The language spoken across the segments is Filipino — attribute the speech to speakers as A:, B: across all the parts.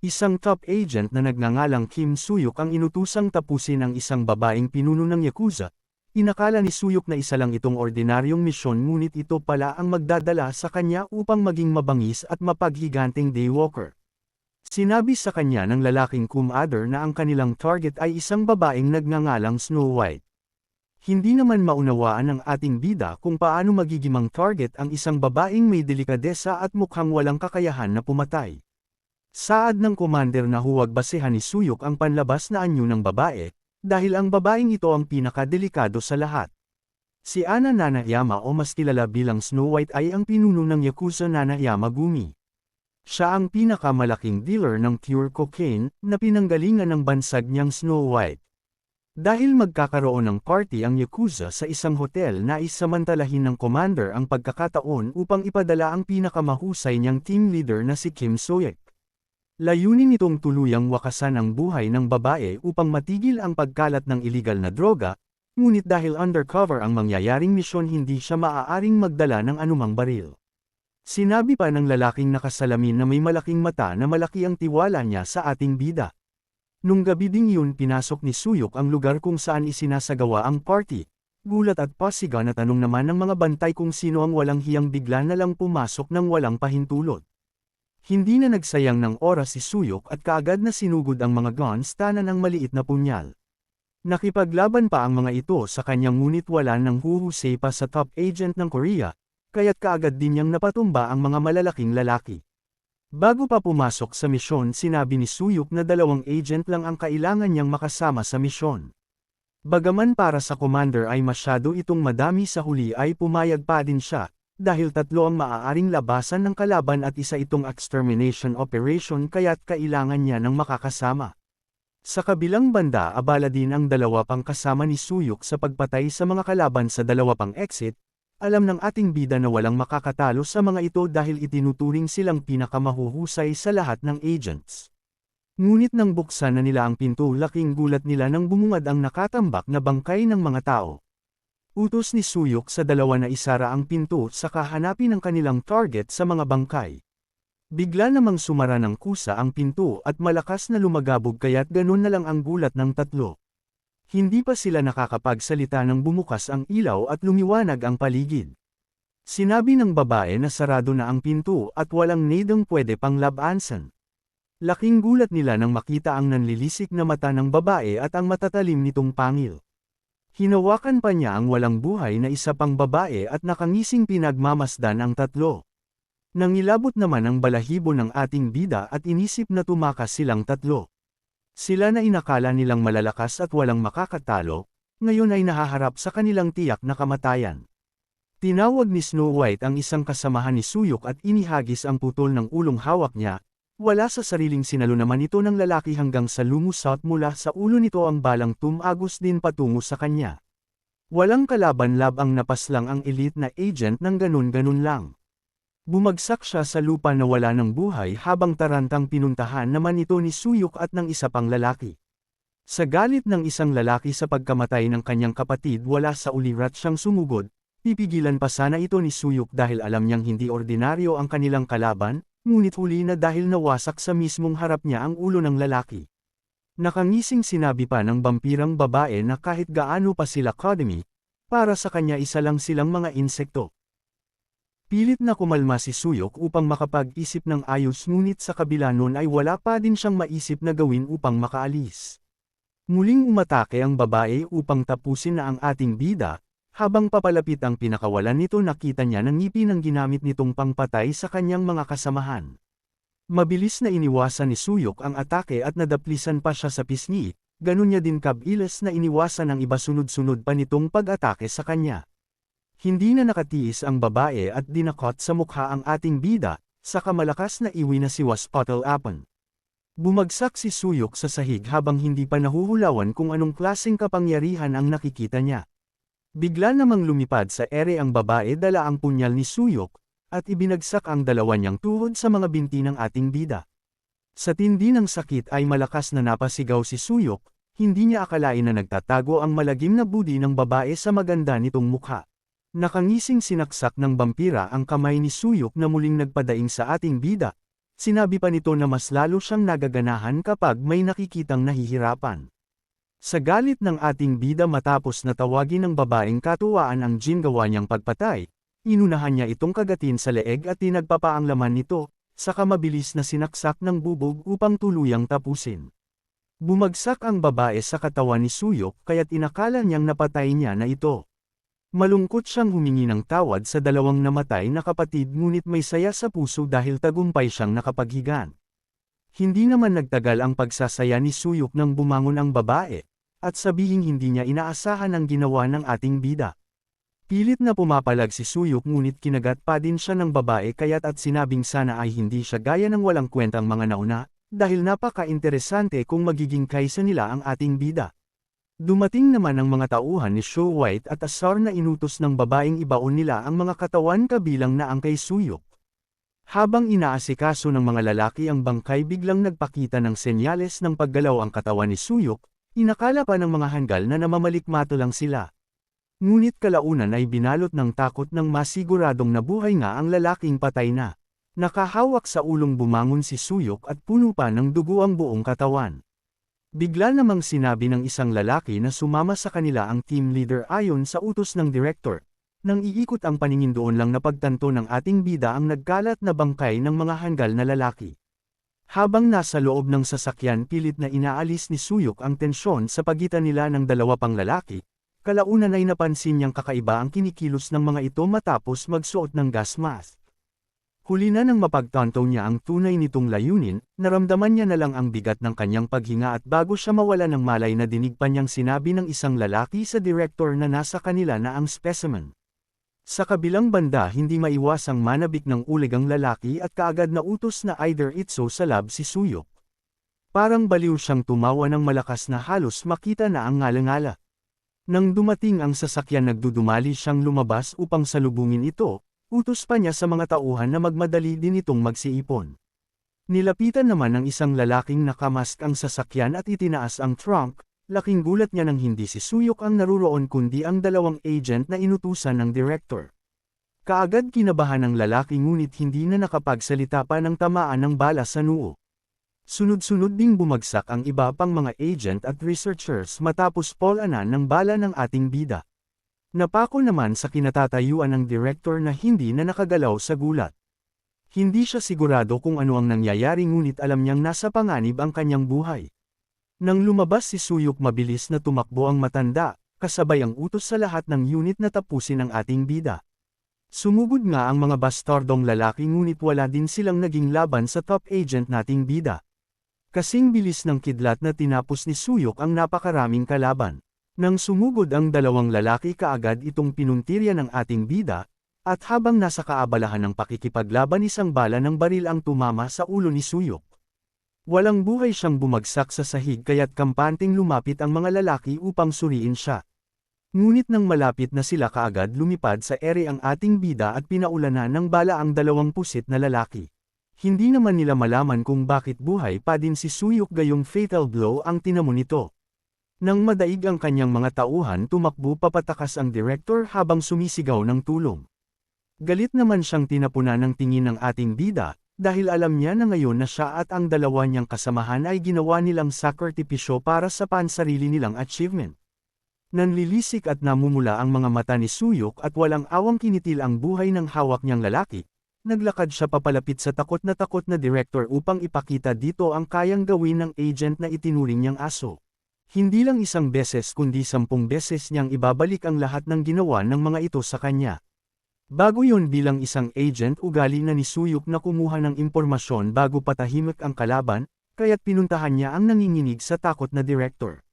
A: Isang top agent na nagngangalang Kim Suyok ang inutusang tapusin ang isang babaeng pinuno ng Yakuza. Inakala ni Suyok na isa lang itong ordinaryong misyon ngunit ito pala ang magdadala sa kanya upang maging mabangis at mapaghiganting daywalker. Sinabi sa kanya ng lalaking kumadr na ang kanilang target ay isang babaeng nagngangalang Snow White. Hindi naman maunawaan ng ating bida kung paano magiging target ang isang babaeng may delikadesa at mukhang walang kakayahan na pumatay. Saad ng commander na huwag basehan ni Suyok ang panlabas na anyo ng babae, dahil ang babaeng ito ang pinakadelikado sa lahat. Si Ana Nanayama o mas kilala bilang Snow White ay ang pinuno ng Yakuza Nanayama Gumi. Siya ang pinakamalaking dealer ng pure cocaine na pinanggalingan ng bansag niyang Snow White. Dahil magkakaroon ng party ang Yakuza sa isang hotel, nais samantalahin ng commander ang pagkakataon upang ipadala ang pinakamahusay niyang team leader na si Kim Suyok. Layunin nitong tuluyang wakasan ang buhay ng babae upang matigil ang pagkalat ng iligal na droga, ngunit dahil undercover ang mangyayaring misyon hindi siya maaaring magdala ng anumang baril. Sinabi pa ng lalaking nakasalamin na may malaking mata na malaki ang tiwala niya sa ating bida. Nung gabi ding yun pinasok ni Suyok ang lugar kung saan isinasagawa ang party. Gulat at pasiga na tanong naman ng mga bantay kung sino ang walang hiyang bigla na lang pumasok ng walang pahintulot. Hindi na nagsayang ng oras si Suyok at kaagad na sinugod ang mga guns tanan ng maliit na punyal. Nakipaglaban pa ang mga ito sa kanyang ngunit wala nang huhusay pa sa top agent ng Korea, kaya't kaagad din niyang napatumba ang mga malalaking lalaki. Bago pa pumasok sa misyon sinabi ni Suyok na 2 agent lang ang kailangan niyang makasama sa misyon. Bagaman para sa commander ay masyado itong madami sa huli ay pumayag pa din siya. Dahil 3 ang maaaring labasan ng kalaban at isa itong extermination operation kaya't kailangan niya ng makakasama. Sa kabilang banda abala din ang 2 pang kasama ni Suyok sa pagpatay sa mga kalaban sa 2 pang exit, alam ng ating bida na walang makakatalo sa mga ito dahil itinuturing silang pinakamahuhusay sa lahat ng agents. Ngunit nang buksan na nila ang pinto laking gulat nila nang bumungad ang nakatambak na bangkay ng mga tao. Utos ni Suyok sa 2 na isara ang pinto saka hanapin ang kanilang target sa mga bangkay. Bigla namang sumara ng kusa ang pinto at malakas na lumagabog kaya't ganun na lang ang gulat ng 3. Hindi pa sila nakakapagsalita nang bumukas ang ilaw at lumiwanag ang paligid. Sinabi ng babae na sarado na ang pinto at walang nadang pwede pang labansan. Laking gulat nila nang makita ang nanlilisik na mata ng babae at ang matatalim nitong pangil. Hinawakan pa niya ang walang buhay na isa pang babae at nakangising pinagmamasdan ang 3. Nangilabot naman ang balahibo ng ating bida at inisip na tumakas silang 3. Sila na inakala nilang malalakas at walang makakatalo, ngayon ay nahaharap sa kanilang tiyak na kamatayan. Tinawag ni Snow White ang isang kasamahan ni Suyok at inihagis ang putol ng ulong hawak niya. Wala sa sariling sinalo naman ito ng lalaki hanggang sa lumusot mula sa ulo nito ang balang tumagos din patungo sa kanya. Walang kalaban-lab ang napaslang ang elite na agent ng ganun-ganun lang. Bumagsak siya sa lupa na wala ng buhay habang tarantang pinuntahan naman ito ni Suyok at ng isa pang lalaki. Sa galit ng isang lalaki sa pagkamatay ng kanyang kapatid wala sa ulirat siyang sumugod, pipigilan pa sana ito ni Suyok dahil alam niyang hindi ordinaryo ang kanilang kalaban. Ngunit huli na dahil nawasak sa mismong harap niya ang ulo ng lalaki. Nakangising sinabi pa ng vampirang babae na kahit gaano pa sila kadami, para sa kanya isa lang silang mga insekto. Pilit na kumalma si Suyok upang makapag-isip ng ayos ngunit sa kabila nun ay wala pa din siyang maisip na gawin upang makaalis. Muling umatake ang babae upang tapusin na ang ating bida. Habang papalapit ang pinakawalan nito nakita niya ng ngipin ang ginamit nitong pangpatay sa kanyang mga kasamahan. Mabilis na iniwasan ni Suyok ang atake at nadaplisan pa siya sa pisngi, ganun niya din kabilis na iniwasan ang iba sunod-sunod pa nitong pag-atake sa kanya. Hindi na nakatiis ang babae at dinakot sa mukha ang ating bida, saka malakas na iwi na si Waspottle Apon. Bumagsak si Suyok sa sahig habang hindi pa nahuhulawan kung anong klaseng kapangyarihan ang nakikita niya. Bigla namang lumipad sa ere ang babae dala ang punyal ni Suyok, at ibinagsak ang 2 niyang tuhod sa mga binti ng ating bida. Sa tindi ng sakit ay malakas na napasigaw si Suyok, hindi niya akalain na nagtatago ang malagim na budi ng babae sa maganda nitong mukha. Nakangising sinaksak ng vampira ang kamay ni Suyok na muling nagpadaing sa ating bida. Sinabi pa nito na mas lalo siyang nagaganahan kapag may nakikitang nahihirapan. Sa galit ng ating bida matapos na tawagin ng babaeng katuwaan ang Jin gawa niyang pagpatay, inunahan niya itong kagatin sa leeg at tinagpapaang laman nito, saka mabilis na sinaksak ng bubog upang tuluyang tapusin. Bumagsak ang babae sa katawan ni Suyok kaya't inakala niyang napatay niya na ito. Malungkot siyang humingi ng tawad sa dalawang namatay na kapatid ngunit may saya sa puso dahil tagumpay siyang nakapaghigan. Hindi naman nagtagal ang pagsasaya ni Suyok nang bumangon ang babae, at sabihing hindi niya inaasahan ang ginawa ng ating bida. Pilit na pumapalag si Suyok ngunit kinagat pa din siya ng babae kaya't at sinabing sana ay hindi siya gaya ng walang kwentang mga nauna, dahil napaka-interesante kung magiging kaysa nila ang ating bida. Dumating naman ang mga tauhan ni Snow White at asar na inutos ng babaeng ibaon nila ang mga katawan kabilang na ang kay Suyok. Habang inaasikaso ng mga lalaki ang bangkay biglang nagpakita ng senyales ng paggalaw ang katawan ni Suyok, inakala pa ng mga hanggal na namamalikmato lang sila. Ngunit kalaunan ay binalot ng takot nang masiguradong nabuhay nga ang lalaking patay na. Nakahawak sa ulong bumangon si Suyok at puno pa ng dugo ang buong katawan. Bigla namang sinabi ng isang lalaki na sumama sa kanila ang team leader ayon sa utos ng director. Nang iikot ang paningin doon lang napagtanto ng ating bida ang nagkalat na bangkay ng mga hanggal na lalaki. Habang nasa loob ng sasakyan pilit na inaalis ni Suyok ang tensyon sa pagitan nila ng dalawa pang lalaki, kalaunan ay napansin niyang kakaiba ang kinikilos ng mga ito matapos magsuot ng gas mask. Huli na nang mapagtanto niya ang tunay nitong layunin, naramdaman niya na lang ang bigat ng kanyang paghinga at bago siya mawala ng malay na dinig pa niyang sinabi ng isang lalaki sa director na nasa kanila na ang specimen. Sa kabilang banda hindi maiwasang manabik ng ulig ang lalaki at kaagad na utos na either itso sa lab si Suyok. Parang baliw siyang tumawa ng malakas na halos makita na ang ngala-ngala. Nang dumating ang sasakyan nagdudumali siyang lumabas upang salubungin ito, utos pa niya sa mga tauhan na magmadali din itong magsiipon. Nilapitan naman ng isang lalaking nakamask ang sasakyan at itinaas ang trunk. Laking gulat niya nang hindi si Suyok ang naruroon kundi ang dalawang agent na inutusan ng director. Kaagad kinabahan ng lalaki ngunit hindi na nakapagsalita pa ng tamaan ng bala sa noo. Sunod-sunod ding bumagsak ang iba pang mga agent at researchers matapos polanan ng bala ng ating bida. Napako naman sa kinatatayuan ng director na hindi na nakagalaw sa gulat. Hindi siya sigurado kung ano ang nangyayari ngunit alam niyang nasa panganib ang kanyang buhay. Nang lumabas si Suyok mabilis na tumakbo ang matanda, kasabay ang utos sa lahat ng unit na tapusin ang ating bida. Sumugod nga ang mga bastardong lalaki ngunit wala din silang naging laban sa top agent nating bida. Kasing bilis ng kidlat na tinapos ni Suyok ang napakaraming kalaban. Nang sumugod ang dalawang lalaki kaagad itong pinuntirya ng ating bida, at habang nasa kaabalahan ng pakikipaglaban isang bala ng baril ang tumama sa ulo ni Suyok. Walang buhay siyang bumagsak sa sahig kaya't kampanteng lumapit ang mga lalaki upang suriin siya. Ngunit nang malapit na sila kaagad lumipad sa ere ang ating bida at pinaulanan ng bala ang dalawang pusit na lalaki. Hindi naman nila malaman kung bakit buhay pa din si Suyok gayong fatal blow ang tinamo nito. Nang madaig ang kanyang mga tauhan tumakbo papatakas ang director habang sumisigaw ng tulong. Galit naman siyang tinapunan ng tingin ng ating bida, dahil alam niya na ngayon na siya at ang dalawa niyang kasamahan ay ginawa nilang sakripisyo para sa pansarili nilang achievement. Nanlilisik at namumula ang mga mata ni Suyok at walang awang kinitil ang buhay ng hawak niyang lalaki. Naglakad siya papalapit sa takot na director upang ipakita dito ang kayang gawin ng agent na itinuring niyang aso. Hindi lang isang beses kundi 10 beses niyang ibabalik ang lahat ng ginawa ng mga ito sa kanya. Bago yun bilang isang agent ugali na ni Suyok na kumuha ng impormasyon bago patahimik ang kalaban, kaya't pinuntahan niya ang nanginginig sa takot na director.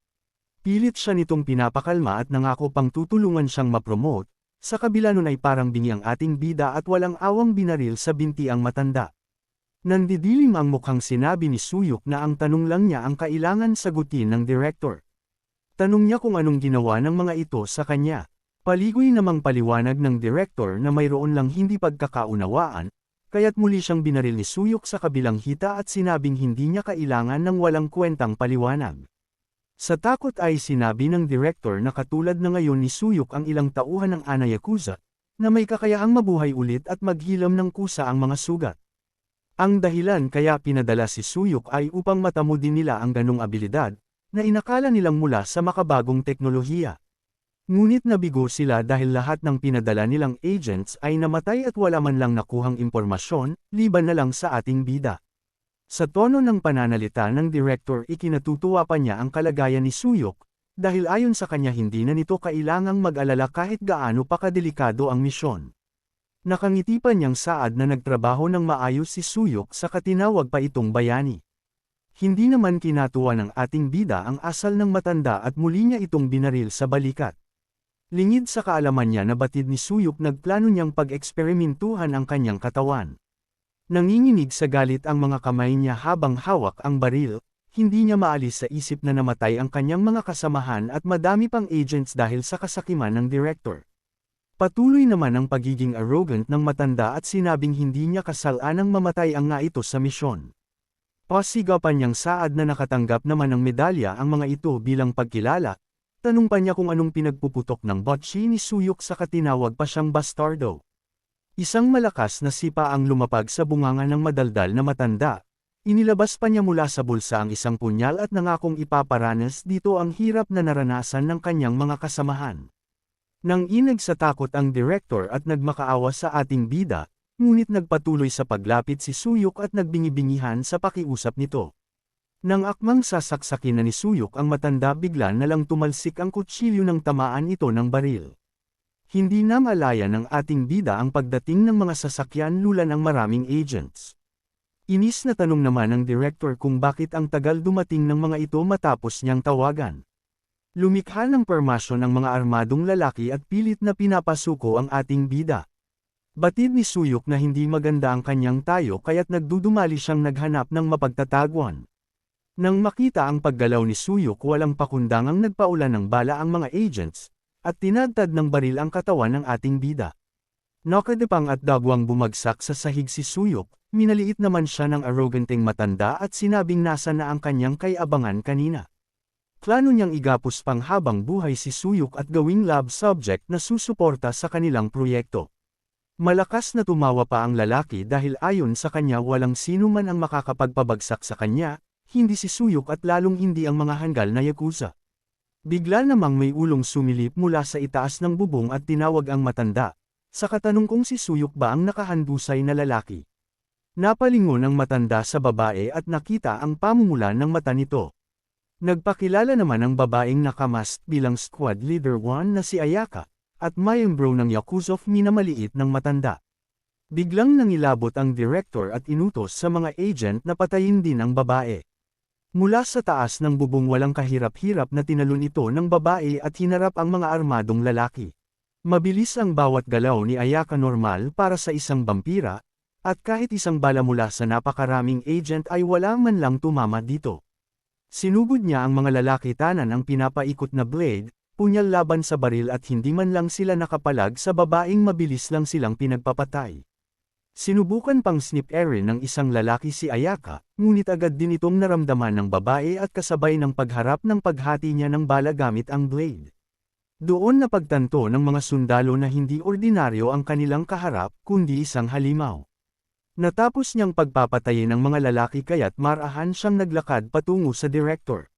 A: Pilit siya nitong pinapakalma at nangako pang tutulungan siyang mapromote, sa kabila nun ay parang bingi ang ating bida at walang awang binaril sa binti ang matanda. Nandidilim ang mukhang sinabi ni Suyok na ang tanong lang niya ang kailangan sagutin ng director. Tanong niya kung anong ginawa ng mga ito sa kanya. Paligoy namang paliwanag ng director na mayroon lang hindi pagkakaunawaan, kaya't muli siyang binaril ni Suyok sa kabilang hita at sinabing hindi niya kailangan ng walang kwentang paliwanag. Sa takot ay sinabi ng director na katulad na ngayon ni Suyok ang ilang tauhan ng Ana Yakuza, na may kakayahang mabuhay ulit at maghilam ng kusa ang mga sugat. Ang dahilan kaya pinadala si Suyok ay upang matamo din nila ang ganong abilidad, na inakala nilang mula sa makabagong teknolohiya. Ngunit nabigo sila dahil lahat ng pinadala nilang agents ay namatay at wala man lang nakuhang impormasyon, liban na lang sa ating bida. Sa tono ng pananalita ng director ikinatutuwa pa niya ang kalagayan ni Suyok, dahil ayon sa kanya hindi na nito kailangang mag-alala kahit gaano pa kadelikado ang misyon. Nakangiti pa niyang saad na nagtrabaho ng maayos si Suyok sa katinawag pa itong bayani. Hindi naman kinatuwa ng ating bida ang asal ng matanda at muli niya itong binaril sa balikat. Lingid sa kaalaman niya na batid ni Suyok nagplano niyang pag-eksperimentuhan ang kanyang katawan. Nanginginig sa galit ang mga kamay niya habang hawak ang baril, hindi niya maalis sa isip na namatay ang kanyang mga kasamahan at madami pang agents dahil sa kasakiman ng director. Patuloy naman ang pagiging arrogant ng matanda at sinabing hindi niya kasalanang mamatay ang nga ito sa misyon. Pasigapan niyang saad na nakatanggap naman ng medalya ang mga ito bilang pagkilala, tanong pa niya kung anong pinagpuputok ng botchi ni Suyok sa katinawag pa siyang bastardo. Isang malakas na sipa ang lumapag sa bunganga ng madaldal na matanda, inilabas pa niya mula sa bulsa ang isang punyal at nangakong ipaparanas dito ang hirap na naranasan ng kanyang mga kasamahan. Nang inag sa takot ang director at nagmakaawa sa ating bida, ngunit nagpatuloy sa paglapit si Suyok at nagbingi-bingihan sa pakiusap nito. Nang akmang sasaksakin na ni Suyok ang matanda bigla na lang tumalsik ang kutsilyo ng tamaan ito ng baril. Hindi na malaya ng ating bida ang pagdating ng mga sasakyan lulan ng maraming agents. Inis na tanong naman ng director kung bakit ang tagal dumating ng mga ito matapos niyang tawagan. Lumikha ng permasyon ang mga armadong lalaki at pilit na pinapasuko ang ating bida. Batid ni Suyok na hindi maganda ang kanyang tayo kaya't nagdudumali siyang naghanap ng mapagtataguan. Nang makita ang paggalaw ni Suyok walang pakundangang nagpaulan ng bala ang mga agents, at tinadtad ng baril ang katawan ng ating bida. Nakadepang at dagwang bumagsak sa sahig si Suyok, minaliit naman siya ng arroganting matanda at sinabing nasa na ang kanyang kay-abangan kanina. Plano niyang igapos pang habang buhay si Suyok at gawing lab subject na susuporta sa kanilang proyekto. Malakas na tumawa pa ang lalaki dahil ayon sa kanya walang sino man ang makakapagpabagsak sa kanya, hindi si Suyok at lalong hindi ang mga hanggal na yakuza. Bigla namang may ulong sumilip mula sa itaas ng bubong at tinawag ang matanda, sa katanong kung si Suyok ba ang nakahandusay na lalaki. Napalingon ang matanda sa babae at nakita ang pamumula ng mata nito. Nagpakilala naman ang babaeng nakamask bilang Squad Leader 1 na si Ayaka, at miyembro ng Yakuza minamaliit ng matanda. Biglang nangilabot ang director at inutos sa mga agent na patayin din ang babae. Mula sa taas ng bubong walang kahirap-hirap na tinalon ito ng babae at hinarap ang mga armadong lalaki. Mabilis ang bawat galaw ni Ayaka normal para sa isang vampira, at kahit isang bala mula sa napakaraming agent ay wala man lang tumama dito. Sinugod niya ang mga lalaki tanan ang pinapaikot na blade, punyal laban sa baril at hindi man lang sila nakapalag sa babaeng mabilis lang silang pinagpapatay. Sinubukan pang snip-erin ng isang lalaki si Ayaka, ngunit agad din itong naramdaman ng babae at kasabay ng pagharap ng paghati niya ng bala gamit ang blade. Doon napagtanto ng mga sundalo na hindi ordinaryo ang kanilang kaharap, kundi isang halimaw. Natapos niyang pagpapatayin ng mga lalaki kaya't marahan siyang naglakad patungo sa director.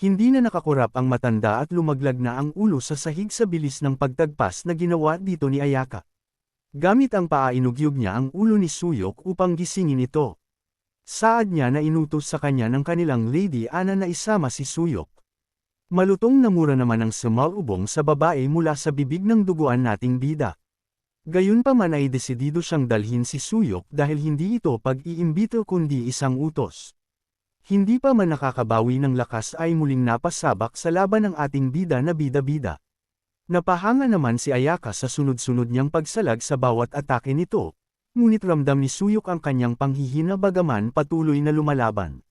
A: Hindi na nakakurap ang matanda at lumaglag na ang ulo sa sahig sa bilis ng pagtagpas na ginawa dito ni Ayaka. Gamit ang paa inugyug niya ang ulo ni Suyok upang gisingin ito. Saad niya na inutos sa kanya ng kanilang Lady Ana na isama si Suyok. Malutong na mura naman ang sumalubong sa babae mula sa bibig ng duguan nating bida. Gayunpaman ay desidido siyang dalhin si Suyok dahil hindi ito pag-iimbito kundi isang utos. Hindi pa man nakakabawi ng lakas ay muling napasabak sa laban ng ating bida na bida-bida. Napahanga naman si Ayaka sa sunod-sunod niyang pagsalag sa bawat atake nito, ngunit ramdam ni Suyok ang kanyang panghihina bagaman patuloy na lumalaban.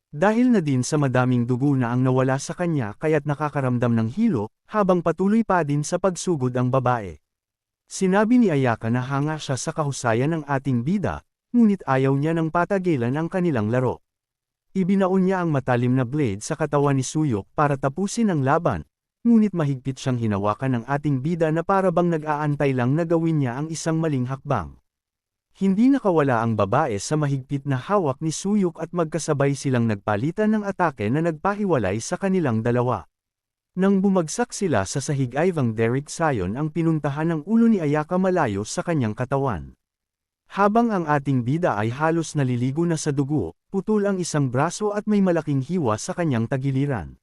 A: Dahil na din sa madaming dugo na ang nawala sa kanya kaya't nakakaramdam ng hilo, habang patuloy pa din sa pagsugod ang babae. Sinabi ni Ayaka na hanga siya sa kahusayan ng ating bida, ngunit ayaw niya ng patagilan ang kanilang laro. Ibinaon niya ang matalim na blade sa katawan ni Suyok para tapusin ang laban, ngunit mahigpit siyang hinawakan ng ating bida na para bang nag-aantay lang na gawin niya ang isang maling hakbang. Hindi nakawala ang babae sa mahigpit na hawak ni Suyok at magkasabay silang nagpalitan ng atake na nagpahiwalay sa kanilang dalawa. Nang bumagsak sila sa sahig Ivang Derek Sayon ang pinuntahan ng ulo ni Ayaka malayo sa kanyang katawan. Habang ang ating bida ay halos naliligo na sa dugo, putol ang isang braso at may malaking hiwa sa kanyang tagiliran.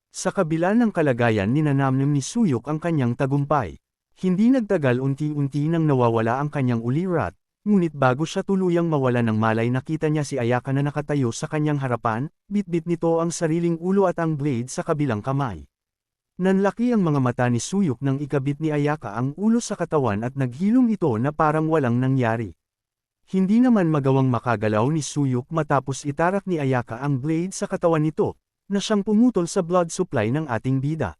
A: Sa kabila ng kalagayan ninanamnam ni Suyok ang kanyang tagumpay. Hindi nagtagal unti-unti nang nawawala ang kanyang ulirat. Ngunit bago siya tuluyang mawala ng malay nakita niya si Ayaka na nakatayo sa kanyang harapan, bitbit nito ang sariling ulo at ang blade sa kabilang kamay. Nanlaki ang mga mata ni Suyok nang ikabit ni Ayaka ang ulo sa katawan at naghilom ito na parang walang nangyari. Hindi naman magawang makagalaw ni Suyok matapos itarak ni Ayaka ang blade sa katawan nito, na siyang pumutol sa blood supply ng ating bida.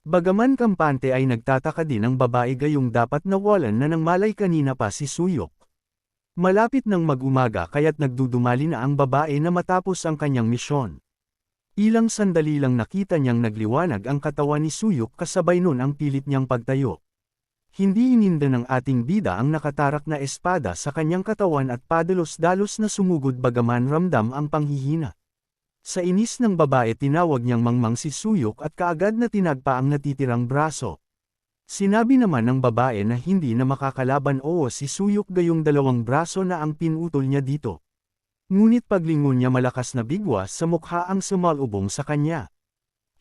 A: Bagaman kampante ay nagtataka din ang babae gayong dapat nawalan na ng malay kanina pa si Suyok. Malapit nang mag-umaga kaya't nagdudumali na ang babae na matapos ang kanyang misyon. Ilang sandali lang nakita niyang nagliwanag ang katawan ni Suyok kasabay nun ang pilit niyang pagtayo. Hindi ininda ng ating bida ang nakatarak na espada sa kanyang katawan at padalos-dalos na sumugod bagaman ramdam ang panghihina. Sa inis ng babae tinawag niyang mangmang si Suyok at kaagad na tinagpa ang natitirang braso. Sinabi naman ng babae na hindi na makakalaban si Suyok gayong dalawang braso na ang pinutol niya dito. Ngunit paglingon niya malakas na bigwas sa mukha ang sumalubong sa kanya.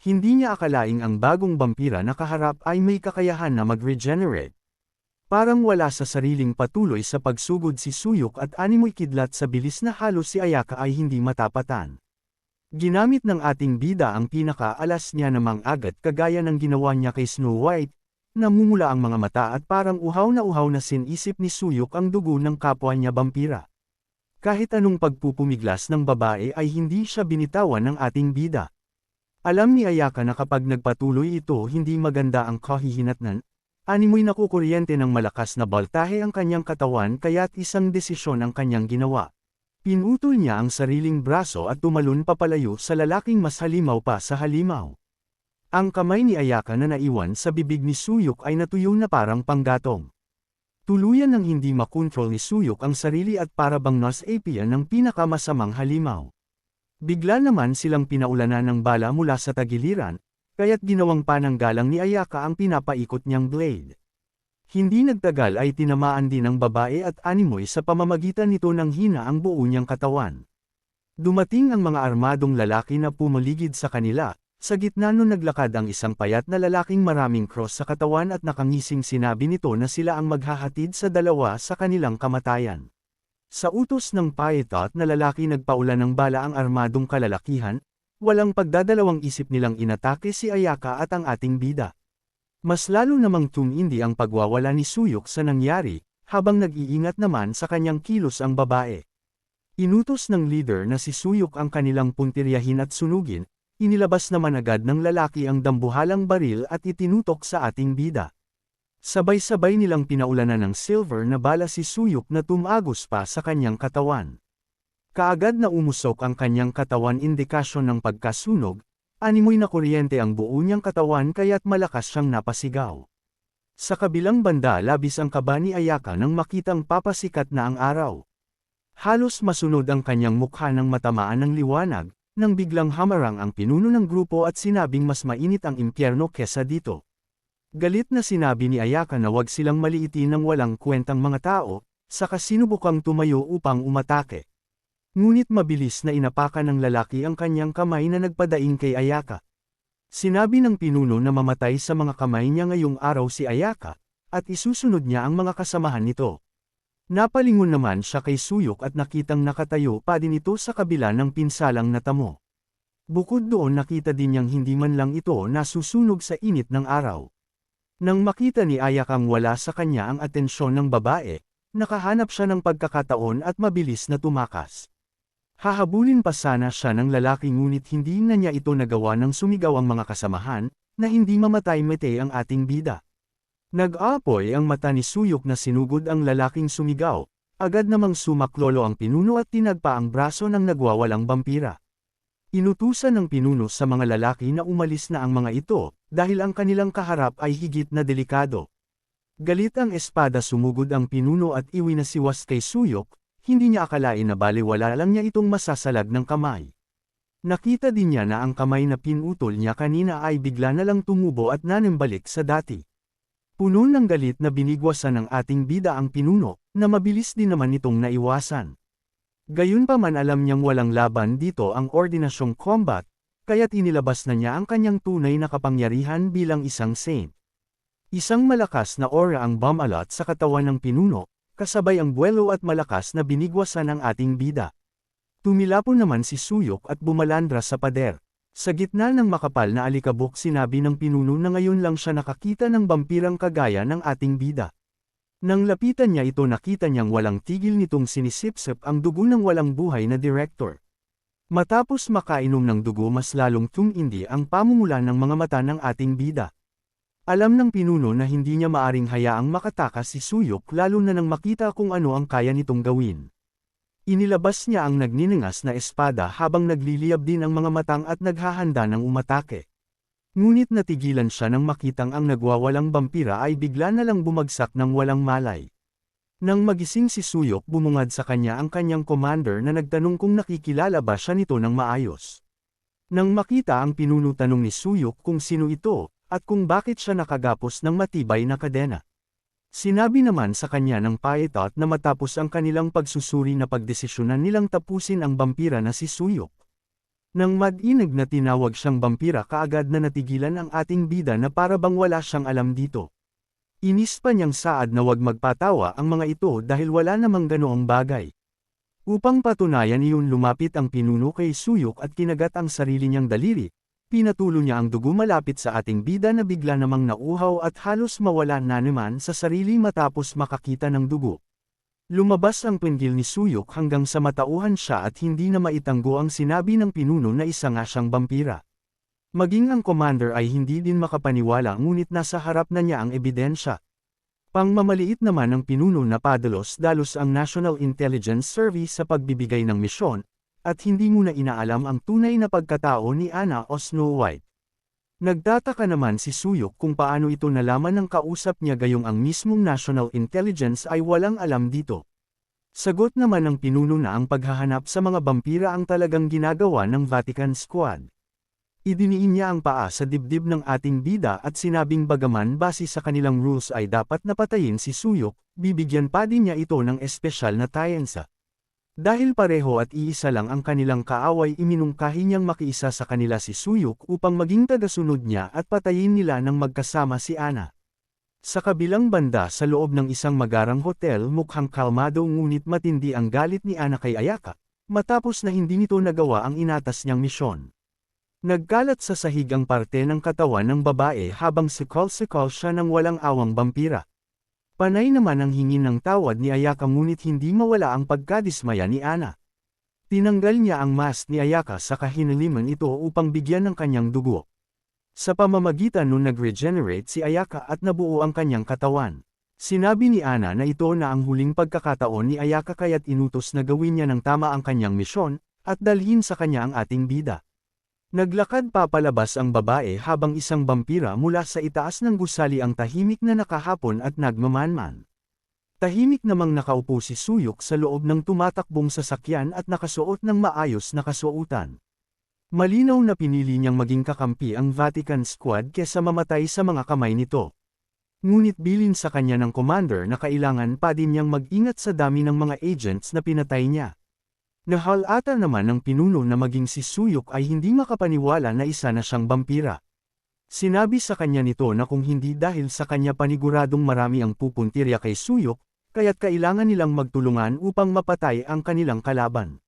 A: Hindi niya akalaing ang bagong vampira na kaharap ay may kakayahan na mag-regenerate. Parang wala sa sariling patuloy sa pagsugod si Suyok at animoy kidlat sa bilis na halos si Ayaka ay hindi matapatan. Ginamit ng ating bida ang pinaka-alas niya namang agad kagaya ng ginawa niya kay Snow White. Namumula ang mga mata at parang uhaw na sinisip ni Suyok ang dugo ng kapwa niya vampira. Kahit anong pagpupumiglas ng babae ay hindi siya binitawan ng ating bida. Alam ni Ayaka na kapag nagpatuloy ito hindi maganda ang kahihinatnan, animoy nakukuryente ng malakas na baltahe ang kanyang katawan kaya't isang desisyon ang kanyang ginawa. Pinutol niya ang sariling braso at tumalon papalayo sa lalaking mas halimaw pa sa halimaw. Ang kamay ni Ayaka na naiwan sa bibig ni Suyok ay natuyo na parang panggatong. Tuluyan nang hindi makontrol ni Suyok ang sarili at para bang nasapian ng pinakamasamang halimaw. Bigla naman silang pinaulanan ng bala mula sa tagiliran, kaya't ginawang pananggalang ni Ayaka ang pinapaikot niyang blade. Hindi nagtagal ay tinamaan din ng babae at animoy sa pamamagitan nito ng hina ang buo niyang katawan. Dumating ang mga armadong lalaki na pumaligid sa kanila. Sa gitna nun naglakad ang isang payat na lalaking maraming cross sa katawan at nakangising sinabi nito na sila ang maghahatid sa dalawa sa kanilang kamatayan. Sa utos ng payat na lalaki nagpaula ng bala ang armadong kalalakihan, walang pagdadalawang isip nilang inatake si Ayaka at ang ating bida. Mas lalo namang tumindi ang pagwawala ni Suyok sa nangyari, habang nag-iingat naman sa kanyang kilos ang babae. Inutos ng leader na si Suyok ang kanilang puntiryahin at sunugin. Inilabas naman agad ng lalaki ang dambuhalang baril at itinutok sa ating bida. Sabay-sabay nilang pinaulanan ng silver na bala si Suyok na tumagos pa sa kanyang katawan. Kaagad na umusok ang kanyang katawan indikasyon ng pagkasunog, animoy na kuryente ang buo niyang katawan kaya't malakas siyang napasigaw. Sa kabilang banda labis ang kaba ni Ayaka nang makitang papasikat na ang araw. Halos masunod ang kanyang mukha nang matamaan ng liwanag, nang biglang hamarang ang pinuno ng grupo at sinabing mas mainit ang impyerno kesa dito. Galit na sinabi ni Ayaka na wag silang maliitin ng walang kwentang mga tao, saka sinubukang tumayo upang umatake. Ngunit mabilis na inapakan ng lalaki ang kanyang kamay na nagpadaing kay Ayaka. Sinabi ng pinuno na mamatay sa mga kamay niya ngayong araw si Ayaka, at isusunod niya ang mga kasamahan nito. Napalingon naman siya kay Suyok at nakitang nakatayo pa din ito sa kabila ng pinsalang natamo. Bukod doon nakita din niyang hindi man lang ito nasusunog sa init ng araw. Nang makita ni Ayakang wala sa kanya ang atensyon ng babae, nakahanap siya ng pagkakataon at mabilis na tumakas. Hahabulin pa sana siya ng lalaki ngunit hindi na niya ito nagawa ng sumigaw ang mga kasamahan, na hindi mamatay-mete ang ating bida. Nag-aapoy ang mata ni Suyok na sinugod ang lalaking sumigaw, agad namang sumaklolo ang pinuno at tinagpa ang braso ng nagwawalang vampira. Inutusan ng pinuno sa mga lalaki na umalis na ang mga ito, dahil ang kanilang kaharap ay higit na delikado. Galit ang espada sumugod ang pinuno at iwinasiwas kay Suyok, hindi niya akalain na baliwala lang niya itong masasalag ng kamay. Nakita din niya na ang kamay na pinutol niya kanina ay bigla na lang tumubo at nanimbalik sa dati. Puno ng galit na binigwasan ng ating bida ang pinuno, na mabilis din naman itong naiwasan. Gayunpaman alam niyang walang laban dito ang ordinasyong combat, kaya't inilabas na niya ang kanyang tunay na kapangyarihan bilang isang saint. Isang malakas na aura ang bumalat sa katawan ng pinuno, kasabay ang buwelo at malakas na binigwasan ng ating bida. Tumilapon naman si Suyok at bumalandra sa pader. Sa gitna ng makapal na alikabok sinabi ng pinuno na ngayon lang siya nakakita ng vampirang kagaya ng ating bida. Nang lapitan niya ito nakita niyang walang tigil nitong sinisipsip ang dugo ng walang buhay na direktor. Matapos makainom ng dugo mas lalong tumindi ang pamumula ng mga mata ng ating bida. Alam ng pinuno na hindi niya maaring hayaang makatakas si Suyok lalo na nang makita kung ano ang kaya nitong gawin. Inilabas niya ang nagniningas na espada habang nagliliyab din ang mga matang at naghahanda ng umatake. Ngunit natigilan siya nang makitang ang nagwawalang vampira ay bigla na lang bumagsak ng walang malay. Nang magising si Suyok bumungad sa kanya ang kanyang commander na nagtanong kung nakikilala ba siya nito ng maayos. Nang makita ang pinuno tanong ni Suyok kung sino ito, at kung bakit siya nakagapos ng matibay na kadena. Sinabi naman sa kanya ng Paitot na matapos ang kanilang pagsusuri na pagdesisyonan nilang tapusin ang vampira na si Suyok. Nang mag-inig na tinawag siyang vampira kaagad na natigilan ang ating bida na para bang wala siyang alam dito. Inis pa niyang saad na wag magpatawa ang mga ito dahil wala namang ganoong bagay. Upang patunayan iyon lumapit ang pinuno kay Suyok at kinagat ang sarili niyang daliri. Pinatulo niya ang dugo malapit sa ating bida na bigla namang nauhaw at halos mawala na naman sa sarili matapos makakita ng dugo. Lumabas ang pinggil ni Suyok hanggang sa matauhan siya at hindi na maitanggo ang sinabi ng pinuno na isa nga siyang vampira. Maging ang commander ay hindi din makapaniwala ngunit nasa harap na niya ang ebidensya. Pangmamaliit naman ng pinuno na padalos-dalos ang National Intelligence Service sa pagbibigay ng misyon, at hindi muna inaalam ang tunay na pagkatao ni Anna o Snow White. Nagtataka naman si Suyok kung paano ito nalaman ng kausap niya gayong ang mismong National Intelligence ay walang alam dito. Sagot naman ng pinuno na ang paghahanap sa mga vampira ang talagang ginagawa ng Vatican Squad. Idiniin niya ang paa sa dibdib ng ating bida at sinabing bagaman base sa kanilang rules ay dapat napatayin si Suyok, bibigyan pa din niya ito ng espesyal na tayensa. Dahil pareho at iisa lang ang kanilang kaaway iminungkahi niyang makiisa sa kanila si Suyok upang maging tagasunod niya at patayin nila nang magkasama si Anna. Sa kabilang banda sa loob ng isang magarang hotel mukhang kalmado ngunit matindi ang galit ni Anna kay Ayaka, matapos na hindi nito nagawa ang inatas niyang misyon. Nagkalat sa sahig ang parte ng katawan ng babae habang sikol-sikol siya ng walang awang vampira. Panay naman ang hingin ng tawad ni Ayaka ngunit hindi mawala ang pagkadismaya ni Anna. Tinanggal niya ang mask ni Ayaka sa kahinaliman ito upang bigyan ng kanyang dugo. Sa pamamagitan nun nag-regenerate si Ayaka at nabuo ang kanyang katawan. Sinabi ni Anna na ito na ang huling pagkakataon ni Ayaka kaya't inutos na gawin niya ng tama ang kanyang misyon, at dalhin sa kanya ang ating bida. Naglakad papalabas ang babae habang isang vampira mula sa itaas ng gusali ang tahimik na nakahapon at nagmamanman. Tahimik namang nakaupo si Suyok sa loob ng tumatakbong sasakyan at nakasuot ng maayos na kasuotan. Malinaw na pinili niyang maging kakampi ang Vatican Squad kesa mamatay sa mga kamay nito. Ngunit bilin sa kanya ng commander na kailangan pa din niyang mag-ingat sa dami ng mga agents na pinatay niya. Nahalata naman ng pinuno na maging si Suyok ay hindi makapaniwala na isa na siyang vampira. Sinabi sa kanya nito na kung hindi dahil sa kanya paniguradong marami ang pupuntirya kay Suyok, kaya't kailangan nilang magtulungan upang mapatay ang kanilang kalaban.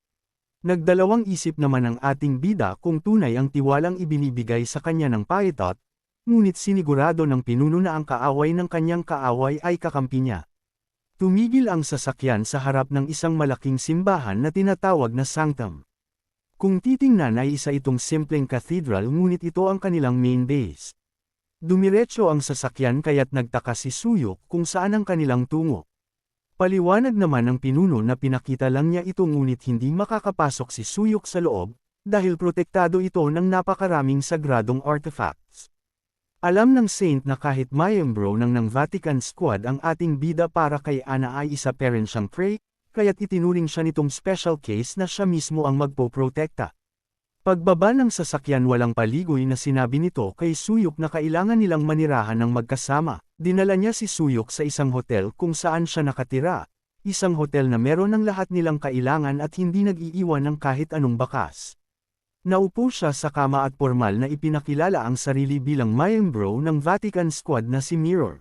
A: Nagdalawang isip naman ang ating bida kung tunay ang tiwalang ibinibigay sa kanya ng Paitot, ngunit sinigurado ng pinuno na ang kaaway ng kanyang kaaway ay kakampi niya. Tumigil ang sasakyan sa harap ng isang malaking simbahan na tinatawag na sanctum. Kung titingnan ay isa itong simpleng cathedral ngunit ito ang kanilang main base. Dumiretso ang sasakyan kaya't nagtaka si Suyok kung saan ang kanilang tungo. Paliwanag naman ng pinuno na pinakita lang niya ito ngunit hindi makakapasok si Suyok sa loob, dahil protektado ito ng napakaraming sagradong artifacts. Alam ng Saint na kahit miyembro ng Vatican Squad ang ating bida para kay Ana ay isa pa rin siyang prey, kaya't itinuring siya nitong special case na siya mismo ang magpoprotekta. Pagbaba ng sasakyan walang paligoy na sinabi nito kay Suyok na kailangan nilang manirahan ng magkasama. Dinala niya si Suyok sa isang hotel kung saan siya nakatira, isang hotel na meron ng lahat nilang kailangan at hindi nag-iiwan ng kahit anong bakas. Naupo siya sa kama at formal na ipinakilala ang sarili bilang miyembro ng Vatican Squad na si Mirror.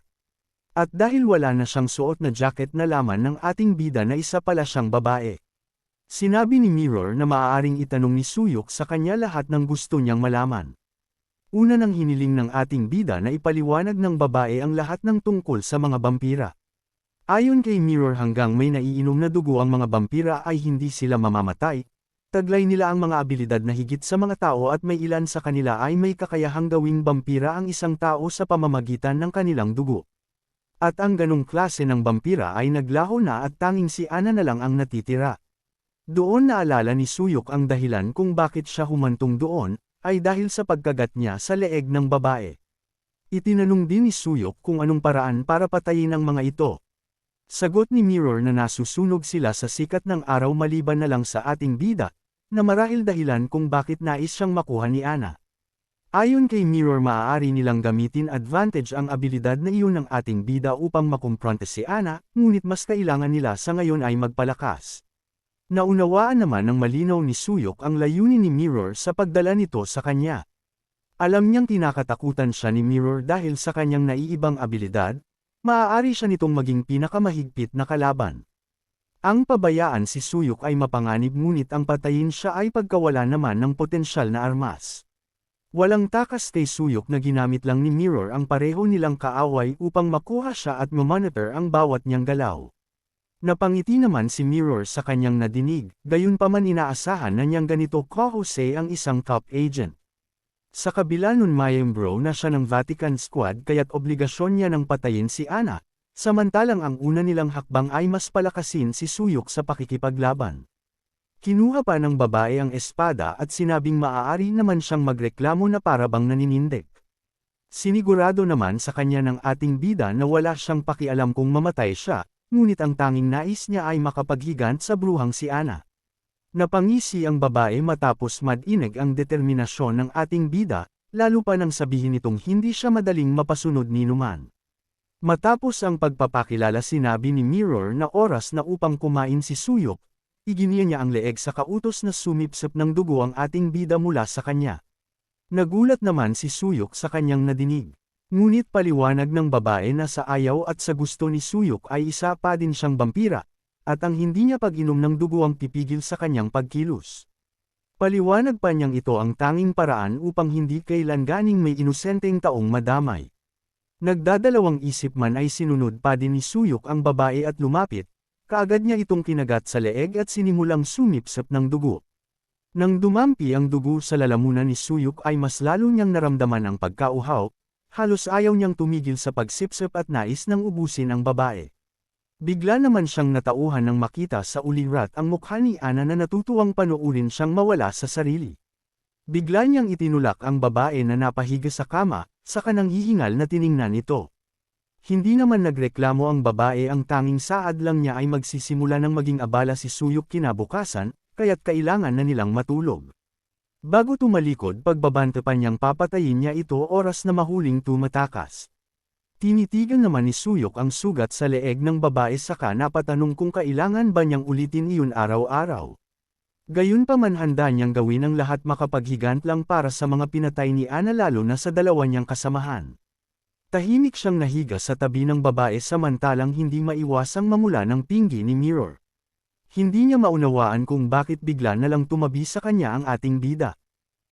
A: At dahil wala na siyang suot na jacket na laman ng ating bida na isa pala siyang babae. Sinabi ni Mirror na maaaring itanong ni Suyok sa kanya lahat ng gusto niyang malaman. Una nang hiniling ng ating bida na ipaliwanag ng babae ang lahat ng tungkol sa mga bampira. Ayon kay Mirror hanggang may naiinom na dugo ang mga bampira ay hindi sila mamamatay. Taglay nila ang mga abilidad na higit sa mga tao at may ilan sa kanila ay may kakayahang gawing bampira ang isang tao sa pamamagitan ng kanilang dugo. At ang ganong klase ng bampira ay naglaho na at tanging si Ana na lang ang natitira. Doon naalala ni Suyok ang dahilan kung bakit siya humantong doon, ay dahil sa pagkagat niya sa leeg ng babae. Itinanong din ni Suyok kung anong paraan para patayin ang mga ito. Sagot ni Mirror na nasusunog sila sa sikat ng araw maliban na lang sa ating bida, na marahil dahilan kung bakit nais siyang makuha ni Ana. Ayon kay Mirror maaari nilang gamitin advantage ang abilidad na iyon ng ating bida upang makumpronte si Ana, ngunit mas kailangan nila sa ngayon ay magpalakas. Naunawaan naman ng malinaw ni Suyok ang layunin ni Mirror sa pagdala nito sa kanya. Alam niyang kinakatakutan siya ni Mirror dahil sa kanyang naiibang abilidad, maaari siya nitong maging pinakamahigpit na kalaban. Ang pabayaan si Suyok ay mapanganib ngunit ang patayin siya ay pagkawala naman ng potensyal na armas. Walang takas kay Suyok na ginamit lang ni Mirror ang pareho nilang kaaway upang makuha siya at mamonitor ang bawat niyang galaw. Napangiti naman si Mirror sa kanyang nadinig, gayunpaman inaasahan na niyang ganito ka-Jose ang isang top agent. Sa kabila nun miyembro na siya ng Vatican Squad kaya't obligasyon niya ng patayin si Ana. Samantalang ang una nilang hakbang ay mas palakasin si Suyok sa pakikipaglaban. Kinuha pa ng babae ang espada at sinabing maaari naman siyang magreklamo na parabang naninindig. Sinigurado naman sa kanya ng ating bida na wala siyang pakialam kung mamatay siya, ngunit ang tanging nais niya ay makapaghigant sa bruhang si Ana. Napangisi ang babae matapos madinig ang determinasyon ng ating bida, lalo pa nang sabihin nitong hindi siya madaling mapasunod ni numan. Matapos ang pagpapakilala sinabi ni Mirror na oras na upang kumain si Suyok, iginiya niya ang leeg sa kautos na sumipsip ng dugo ang ating bida mula sa kanya. Nagulat naman si Suyok sa kanyang nadinig. Ngunit paliwanag ng babae na sa ayaw at sa gusto ni Suyok ay isa pa din siyang bampira, at ang hindi niya pag-inom ng dugo ang pipigil sa kanyang pagkilos. Paliwanag pa niyang ito ang tanging paraan upang hindi kailanganing may inosenteng taong madamay. Nagdadalawang isip man ay sinunod pa din ni Suyok ang babae at lumapit, kaagad niya itong kinagat sa leeg at sinimulang sumipsip ng dugo. Nang dumampi ang dugo sa lalamunan ni Suyok ay mas lalo niyang naramdaman ang pagkauhaw, halos ayaw niyang tumigil sa pagsipsip at nais nang ubusin ang babae. Bigla naman siyang natauhan nang makita sa ulirat ang mukha ni Ana na natutuwang panoorin siyang mawala sa sarili. Bigla niyang itinulak ang babae na napahiga sa kama, sa kanang hihingal na tiningnan ito. Hindi naman nagreklamo ang babae ang tanging saad lang niya ay magsisimula ng maging abala si Suyok kinabukasan, kaya't kailangan na nilang matulog. Bago tumalikod pagbabante pa niyang papatayin niya ito oras na mahuling tumatakas. Tinitigan naman ni Suyok ang sugat sa leeg ng babae saka napatanong kung kailangan ba niyang ulitin iyon araw-araw. Gayunpaman handa niyang gawin ang lahat makapaghigant lang para sa mga pinatay ni Ana lalo na sa dalawa niyang kasamahan. Tahimik siyang nahiga sa tabi ng babae samantalang hindi maiwasang mamula ng tinggi ni Mirror. Hindi niya maunawaan kung bakit bigla na lang tumabi sa kanya ang ating bida.